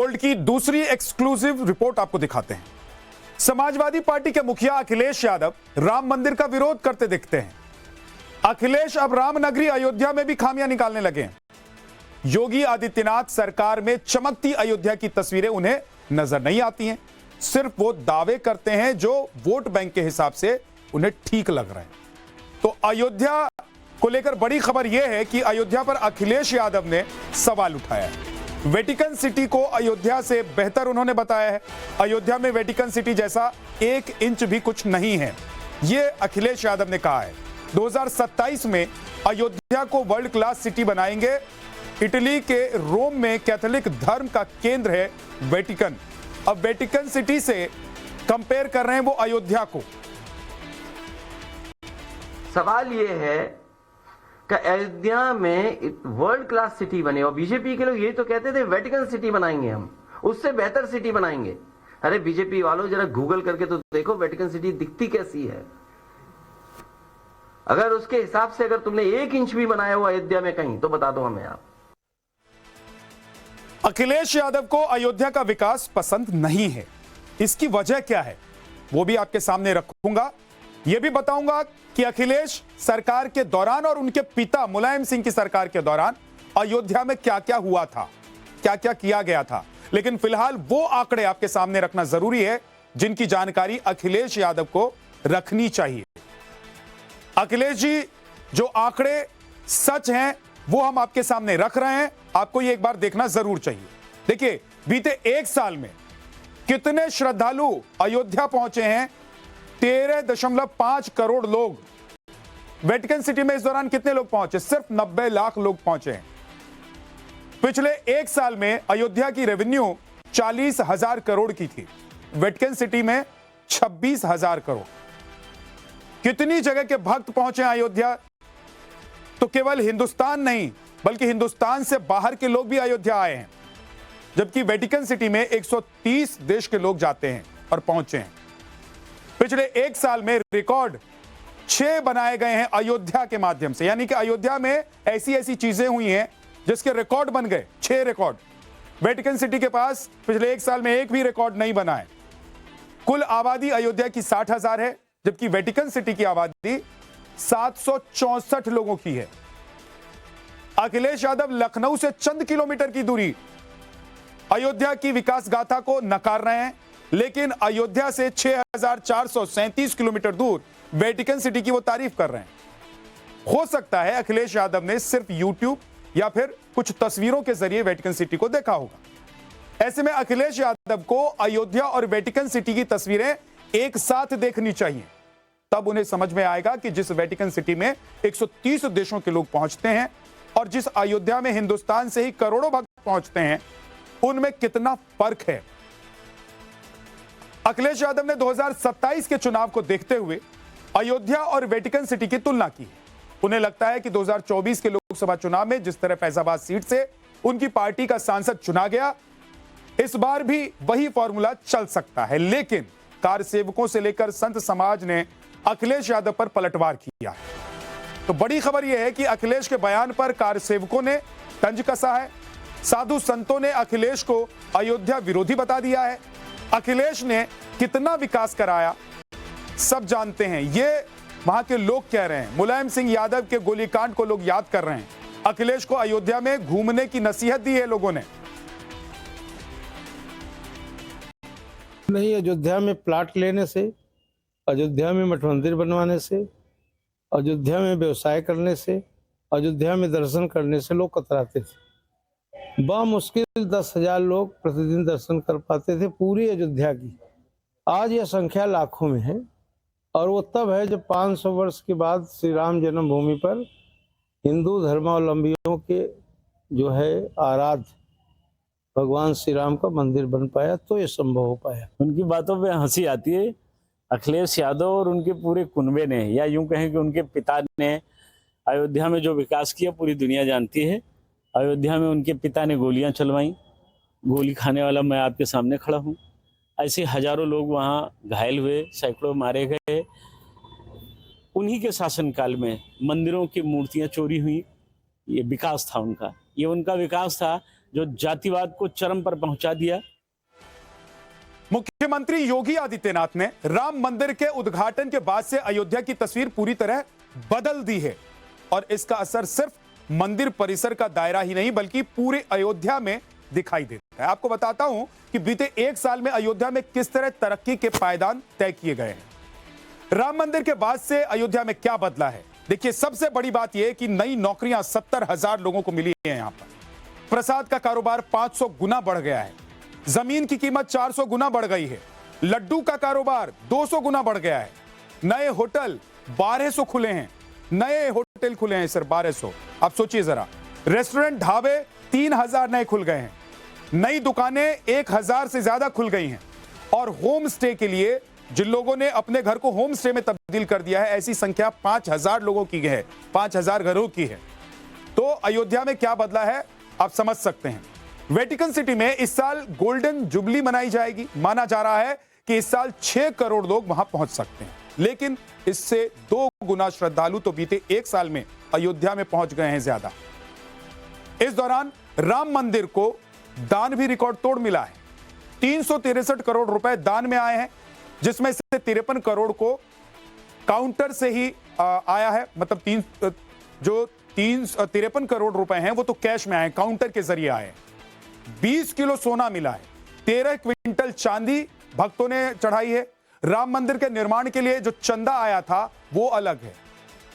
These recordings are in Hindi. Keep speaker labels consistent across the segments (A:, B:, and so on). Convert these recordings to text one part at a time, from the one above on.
A: गोल्ड की दूसरी एक्सक्लूसिव रिपोर्ट आपको दिखाते हैं। समाजवादी पार्टी के मुखिया अखिलेश यादव राम मंदिर का विरोध करते दिखते हैं। अखिलेश अब राम नगरी अयोध्या में भी खामियां निकालने लगे हैं। योगी आदित्यनाथ सरकार में चमकती अयोध्या की तस्वीरें उन्हें नजर नहीं आती हैं। सिर्फ वो दावे करते हैं जो वोट बैंक के हिसाब से उन्हें ठीक लग रहे हैं। तो अयोध्या को लेकर बड़ी खबर यह है कि अयोध्या पर अखिलेश यादव ने सवाल उठाया है। वेटिकन सिटी को अयोध्या से बेहतर उन्होंने बताया है। अयोध्या में वेटिकन सिटी जैसा 1 इंच भी कुछ नहीं है, यह अखिलेश यादव ने कहा है। 2027 में अयोध्या को वर्ल्ड क्लास सिटी बनाएंगे। इटली के रोम में कैथोलिक धर्म का केंद्र है वेटिकन। अब वेटिकन सिटी से कंपेयर कर रहे हैं वो अयोध्या को।
B: सवाल ये है कि अयोध्या में वर्ल्ड क्लास सिटी बने और बीजेपी के लोग ये तो कहते थे वेटिकन सिटी बनाएंगे, हम उससे बेहतर सिटी बनाएंगे। अरे बीजेपी वालों जरा गूगल करके तो देखो वेटिकन सिटी दिखती कैसी है। अगर उसके हिसाब से अगर तुमने 1 इंच भी बनाया हुआ अयोध्या में कहीं तो बता दो हमें आप।
A: अखिलेश यादव को अयोध्या का विकास पसंद नहीं है। इसकी वजह क्या है वो भी आपके सामने रखूंगा। यह भी बताऊंगा कि अखिलेश सरकार के दौरान और उनके पिता मुलायम सिंह की सरकार के दौरान अयोध्या में क्या क्या हुआ था, क्या क्या किया गया था। लेकिन फिलहाल वो आंकड़े आपके सामने रखना जरूरी है जिनकी जानकारी अखिलेश यादव को रखनी चाहिए। अखिलेश जी जो आंकड़े सच हैं वो हम आपके सामने रख रहे हैं, आपको ये एक बार देखना जरूर चाहिए। देखिए बीते 1 साल में कितने श्रद्धालु अयोध्या पहुंचे हैं। 13.5 करोड़ लोग। वेटिकन सिटी में इस दौरान कितने लोग पहुंचे? सिर्फ 90 लाख लोग पहुंचे हैं। पिछले 1 साल में अयोध्या की रेवेन्यू 40,000 करोड़ की थी, वेटिकन सिटी में 26,000 करोड़। कितनी जगह के भक्त पहुंचे अयोध्या? तो केवल हिंदुस्तान नहीं बल्कि हिंदुस्तान से बाहर के लोग भी अयोध्या आए हैं, जबकि वेटिकन सिटी में 130 देश के लोग जाते हैं और पहुंचे हैं। पिछले 1 साल में रिकॉर्ड 6 बनाए गए हैं अयोध्या के माध्यम से, यानी कि अयोध्या में ऐसी ऐसी चीजें हुई हैं जिसके रिकॉर्ड बन गए। 6 रिकॉर्ड। वेटिकन सिटी के पास पिछले 1 साल में एक भी रिकॉर्ड नहीं बना है। कुल आबादी अयोध्या की 60,000 है, जबकि वेटिकन सिटी की आबादी 764 लोगों की है। अखिलेश यादव लखनऊ से चंद किलोमीटर की दूरी अयोध्या की विकास गाथा को नकार रहे हैं, लेकिन अयोध्या से 6,437 किलोमीटर दूर वेटिकन सिटी की वो तारीफ कर रहे हैं। हो सकता है अखिलेश यादव ने सिर्फ यूट्यूब या फिर कुछ तस्वीरों के जरिए वेटिकन सिटी को देखा होगा। ऐसे में अखिलेश यादव को अयोध्या और वेटिकन सिटी की तस्वीरें एक साथ देखनी चाहिए, तब उन्हें समझ में आएगा कि जिस वेटिकन सिटी में 130 देशों के लोग पहुंचते हैं और जिस अयोध्या में हिंदुस्तान से ही करोड़ों भक्त पहुंचते हैं, उनमें कितना फर्क है। अखिलेश यादव ने 2027 के चुनाव को देखते हुए अयोध्या और वेटिकन सिटी की तुलना की। उन्हें लगता है कि 2024 के लोकसभा चुनाव में जिस तरह फैजाबाद सीट से उनकी पार्टी का सांसद चुना गया, इस बार भी वही फॉर्मूला चल सकता है। लेकिन कार सेवकों से लेकर संत समाज ने अखिलेश यादव पर पलटवार किया। तो बड़ी खबर यह है कि अखिलेश के बयान पर कार सेवकों ने तंज कसा है। साधु संतों ने अखिलेश को अयोध्या विरोधी बता दिया है। अखिलेश ने कितना विकास कराया सब जानते हैं, ये वहां के लोग कह रहे हैं। मुलायम सिंह यादव के गोलीकांड को लोग याद कर रहे हैं। अखिलेश को अयोध्या में घूमने की नसीहत दी है लोगों ने।
C: नहीं, अयोध्या में प्लाट लेने से, अयोध्या में मठ मंदिर बनवाने से, अयोध्या में व्यवसाय करने से, अयोध्या में दर्शन करने से लोग कतराते थे। बामुश्किल 10,000 लोग प्रतिदिन दर्शन कर पाते थे पूरी अयोध्या की। आज यह संख्या लाखों में है, और वो तब है जब 500 वर्ष के बाद श्री राम जन्मभूमि पर हिंदू धर्मावलंबियों के जो है आराध्य भगवान श्री राम का मंदिर बन पाया, तो ये संभव हो पाया।
D: उनकी बातों पे हंसी आती है। अखिलेश यादव और उनके पूरे कुनबे ने, या यूं कहें कि उनके पिता ने अयोध्या में जो विकास किया पूरी दुनिया जानती है। अयोध्या में उनके पिता ने गोलियां चलवाई, गोली खाने वाला मैं आपके सामने खड़ा हूं। ऐसे हजारों लोग वहां घायल हुए, सैकड़ों मारे गए। उन्हीं के शासनकाल में मंदिरों की मूर्तियां चोरी हुई। ये विकास था उनका, ये उनका विकास था जो जातिवाद को चरम पर पहुंचा दिया।
A: मुख्यमंत्री योगी आदित्यनाथ ने राम मंदिर के उद्घाटन के बाद से अयोध्या की तस्वीर पूरी तरह बदल दी है और इसका असर सिर्फ मंदिर परिसर का दायरा ही नहीं बल्कि पूरे अयोध्या में दिखाई देता है। आपको बताता हूं कि बीते एक साल में अयोध्या में किस तरह तरक्की के पायदान तय किए गए हैं। राम मंदिर के बाद से अयोध्या में क्या बदला है, देखिए सबसे बड़ी बात यह कि नई नौकरियां 70,000 लोगों को मिली है। यहां पर प्रसाद का कारोबार 500 गुना बढ़ गया है, जमीन की कीमत 400 गुना बढ़ गई है, लड्डू का कारोबार 200 गुना बढ़ गया है, नए होटल 1200 खुले हैं, नए होटल खुले हैं सर 1200। आप सोचिए जरा, रेस्टोरेंट ढाबे 3000 नए खुल गए हैं, नई दुकानें 1000 से ज्यादा खुल गई हैं और होम स्टे के लिए जिन लोगों ने अपने घर को होम स्टे में तब्दील कर दिया है ऐसी संख्या 5000 लोगों की है, 5000 घरों की है। तो अयोध्या में क्या बदला है आप समझ सकते हैं। वेटिकन सिटी में इस साल गोल्डन जुबली मनाई जाएगी। माना जा रहा है कि इस साल 6 करोड़ लोग वहां पहुंच सकते हैं, लेकिन इससे 2 गुना श्रद्धालु तो बीते एक साल में अयोध्या में पहुंच गए हैं ज्यादा। इस दौरान राम मंदिर को दान भी रिकॉर्ड तोड़ मिला है। 363 करोड़ रुपए दान में आए हैं, जिसमें से 53 करोड़ को काउंटर से ही आया है। मतलब 53 करोड़ रुपए हैं वो तो कैश में आए, काउंटर के जरिए आए। 20 किलो सोना मिला है, 13 क्विंटल चांदी भक्तों ने चढ़ाई है। राम मंदिर के निर्माण के लिए जो चंदा आया था वो अलग है,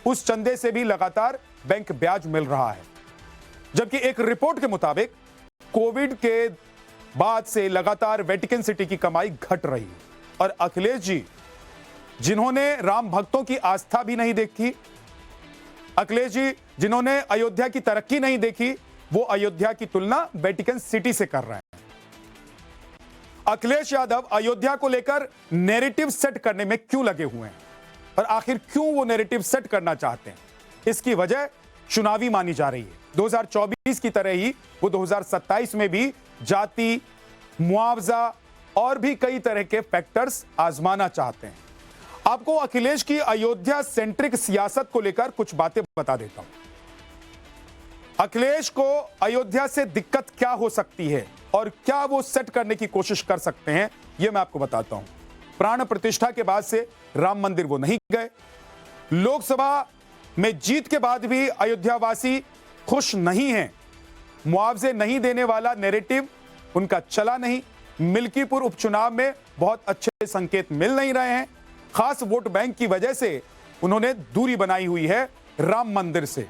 A: उस चंदे से भी लगातार बैंक ब्याज मिल रहा है। जबकि एक रिपोर्ट के मुताबिक कोविड के बाद से लगातार वेटिकन सिटी की कमाई घट रही है और अखिलेश जी जिन्होंने राम भक्तों की आस्था भी नहीं देखी, अखिलेश जी जिन्होंने अयोध्या की तरक्की नहीं देखी, वो अयोध्या की तुलना वेटिकन सिटी से कर रहे हैं। अखिलेश यादव अयोध्या को लेकर नैरेटिव सेट करने में क्यों लगे हुए हैं और आखिर क्यों वो नैरेटिव सेट करना चाहते हैं, इसकी वजह चुनावी मानी जा रही है। 2024 की तरह ही वो 2027 में भी जाति, मुआवजा और भी कई तरह के फैक्टर्स आजमाना चाहते हैं। आपको अखिलेश की अयोध्या सेंट्रिक सियासत को लेकर कुछ बातें बता देता हूं। अखिलेश को अयोध्या से दिक्कत क्या हो सकती है और क्या वो सेट करने की कोशिश कर सकते हैं, यह मैं आपको बताता हूं। प्राण प्रतिष्ठा के बाद से राम मंदिर वो नहीं गए। लोकसभा में जीत के बाद भी अयोध्यावासी खुश नहीं हैं। मुआवजे नहीं देने वाला नैरेटिव उनका चला नहीं। मिल्कीपुर उपचुनाव में बहुत अच्छे संकेत मिल नहीं रहे हैं। खास वोट बैंक की वजह से उन्होंने दूरी बनाई हुई है राम मंदिर से।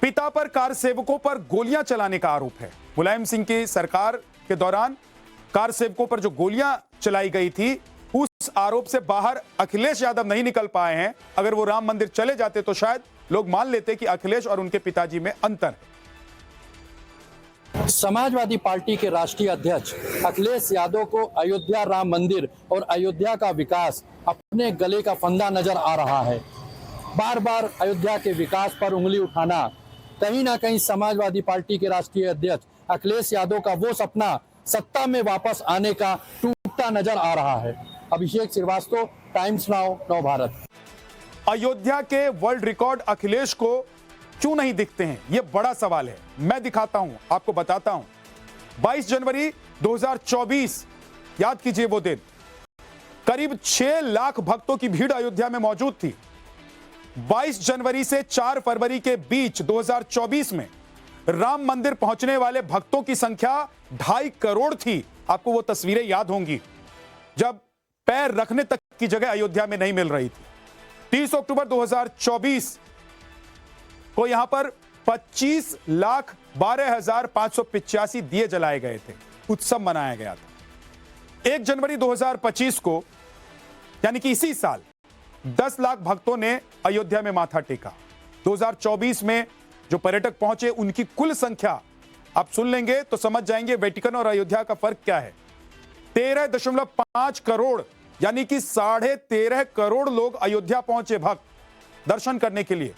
A: पिता पर कार सेवकों पर गोलियां चलाने का आरोप है। मुलायम सिंह की सरकार के दौरान कार सेवकों पर जो गोलियां चलाई गई थी, उस आरोप से बाहर अखिलेश यादव नहीं निकल पाए हैं। अगर वो राम मंदिर चले जाते तो शायद लोग मान लेते कि अखिलेश और उनके पिताजी में अंतर है।
E: समाजवादी पार्टी के राष्ट्रीय अध्यक्ष अखिलेश यादव को अयोध्या राम मंदिर और अयोध्या का विकास अपने गले का फंदा नजर आ रहा है। बार बार अयोध्या के विकास पर उंगली उठाना कहीं ना कहीं समाजवादी पार्टी के राष्ट्रीय अध्यक्ष अखिलेश यादव का वो सपना सत्ता में वापस आने का टूटता नजर आ रहा है। अभिषेक श्रीवास्तव, टाइम्स नाउ, नव भारत।
A: अयोध्या के वर्ल्ड रिकॉर्ड अखिलेश को क्यों नहीं दिखते हैं, यह बड़ा सवाल है। मैं दिखाता हूं, आपको बताता हूं। 22 जनवरी 2024, याद कीजिए वो दिन, करीब 6 लाख भक्तों की भीड़ अयोध्या में मौजूद थी। 22 जनवरी से 4 फरवरी के बीच 2024 में राम मंदिर पहुंचने वाले भक्तों की संख्या 2.5 करोड़ थी। आपको वो तस्वीरें याद होंगी जब पैर रखने तक की जगह अयोध्या में नहीं मिल रही थी। 30 अक्टूबर 2024 को यहां पर 25,12,585 दिए जलाए गए थे, उत्सव मनाया गया था। 1 जनवरी 2025 को यानी कि इसी साल 10 लाख भक्तों ने अयोध्या में माथा टेका। 2024 में जो पर्यटक पहुंचे उनकी कुल संख्या आप सुन लेंगे तो समझ जाएंगे वेटिकन और अयोध्या का फर्क क्या है। 13.5 करोड़ यानी कि 13.5 करोड़ लोग अयोध्या पहुंचे भक्त दर्शन करने के लिए।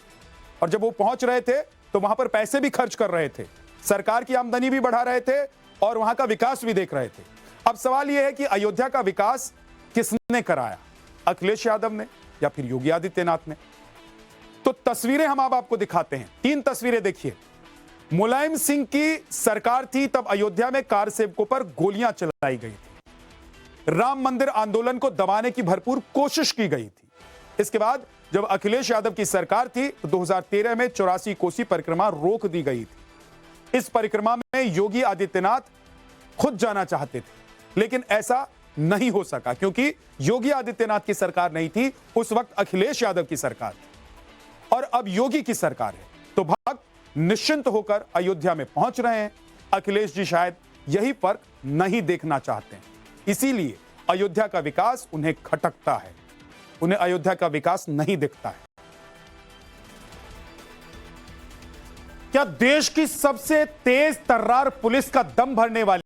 A: और जब वो पहुंच रहे थे तो वहां पर पैसे भी खर्च कर रहे थे, सरकार की आमदनी भी बढ़ा रहे थे और वहां का विकास भी देख रहे थे। अब सवाल यह है कि अयोध्या का विकास किसने कराया, अखिलेश यादव ने या फिर योगी आदित्यनाथ ने? तो तस्वीरें हम अब आपको दिखाते हैं। 3 तस्वीरें देखिए। मुलायम सिंह की सरकार थी तब अयोध्या में कार सेवकों पर गोलियां चलाई गई थी। राम मंदिर आंदोलन को दबाने की भरपूर कोशिश की गई थी। इसके बाद जब अखिलेश यादव की सरकार थी तो 2013 में 84 कोसी परिक्रमा रोक दी गई थी। इस परिक्रमा में योगी आदित्यनाथ खुद जाना चाहते थे, लेकिन ऐसा नहीं हो सका क्योंकि योगी आदित्यनाथ की सरकार नहीं थी, उस वक्त अखिलेश यादव की सरकार थी और अब योगी की सरकार है। तो भक्त निश्चिंत होकर अयोध्या में पहुंच रहे हैं। अखिलेश जी शायद यही फर्क नहीं देखना चाहते हैं, इसीलिए अयोध्या का विकास उन्हें खटकता है, उन्हें अयोध्या का विकास नहीं दिखता है। क्या देश की सबसे तेज तर्रार पुलिस का दम भरने वाली